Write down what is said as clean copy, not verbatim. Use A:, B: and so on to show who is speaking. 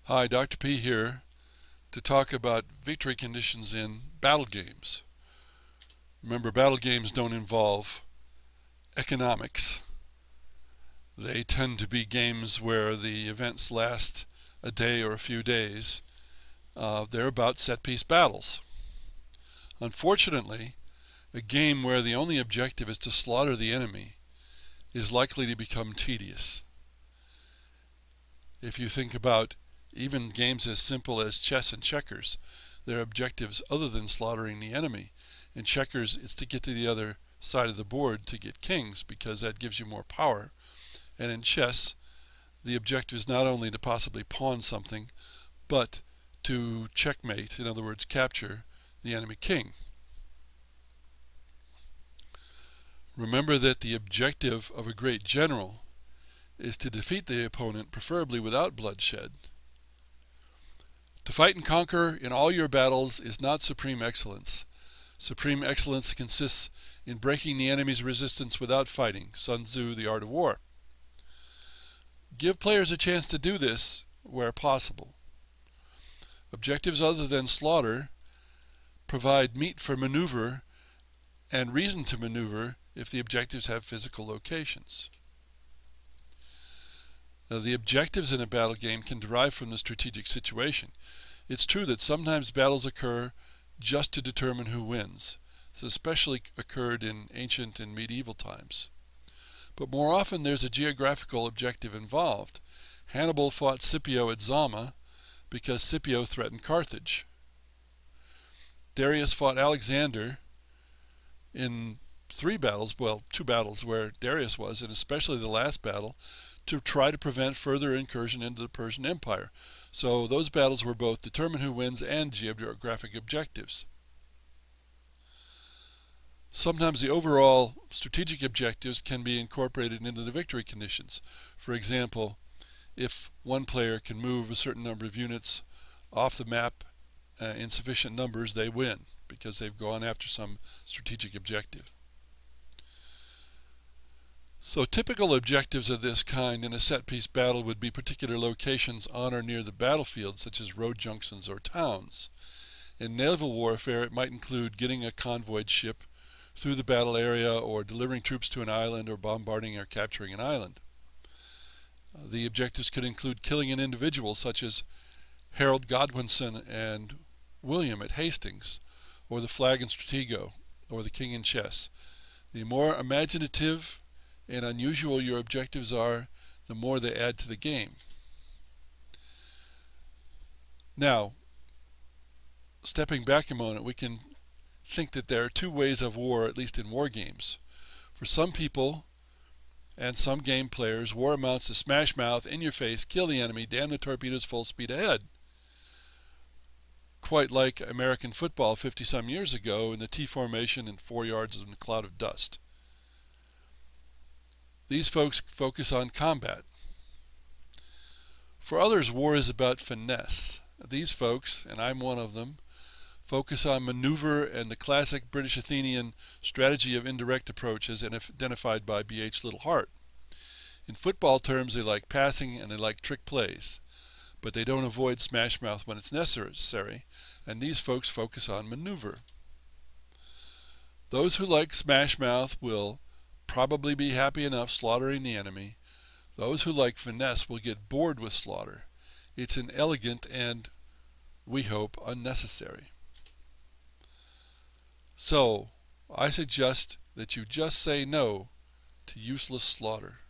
A: Hi, Dr. P here to talk about victory conditions in battle games. Remember, battle games don't involve economics. They tend to be games where the events last a day or a few days. They're about set-piece battles. Unfortunately, a game where the only objective is to slaughter the enemy is likely to become tedious. If you think about even games as simple as chess and checkers, their objectives other than slaughtering the enemy. In checkers, it's to get to the other side of the board to get kings, because that gives you more power. And in chess, the objective is not only to possibly pawn something, but to checkmate, in other words, capture the enemy king. Remember that the objective of a great general is to defeat the opponent, preferably without bloodshed. To fight and conquer in all your battles is not supreme excellence. Supreme excellence consists in breaking the enemy's resistance without fighting. Sun Tzu, The Art of War. Give players a chance to do this where possible. Objectives other than slaughter provide meat for maneuver and reason to maneuver if the objectives have physical locations. Now, the objectives in a battle game can derive from the strategic situation. It's true that sometimes battles occur just to determine who wins. This especially occurred in ancient and medieval times. But more often there's a geographical objective involved. Hannibal fought Scipio at Zama because Scipio threatened Carthage. Darius fought Alexander in two battles where Darius was, and especially the last battle, to try to prevent further incursion into the Persian Empire. So those battles were both determine who wins and geographic objectives. Sometimes the overall strategic objectives can be incorporated into the victory conditions. For example, if one player can move a certain number of units off the map in sufficient numbers, they win because they've gone after some strategic objective. So typical objectives of this kind in a set-piece battle would be particular locations on or near the battlefield, such as road junctions or towns. In naval warfare, it might include getting a convoyed ship through the battle area, or delivering troops to an island, or bombarding or capturing an island. The objectives could include killing an individual, such as Harold Godwinson and William at Hastings, or the Flag and Stratego, or the King in chess. The more imaginative and unusual your objectives are, the more they add to the game. Now, stepping back a moment, we can think that there are two ways of war, at least in war games. For some people and some game players, war amounts to smash mouth, in your face, kill the enemy, damn the torpedoes, full speed ahead. Quite like American football 50-some years ago in the T formation and 4 yards in a cloud of dust. These folks focus on combat. For others, war is about finesse. These folks, and I'm one of them, focus on maneuver and the classic British Athenian strategy of indirect approach as identified by B.H. Littlehart. In football terms, they like passing and they like trick plays, but they don't avoid smash mouth when it's necessary, and these folks focus on maneuver. Those who like smash mouth will probably be happy enough slaughtering the enemy. Those who like finesse will get bored with slaughter. It's inelegant and, we hope, unnecessary. So, I suggest that you just say no to useless slaughter.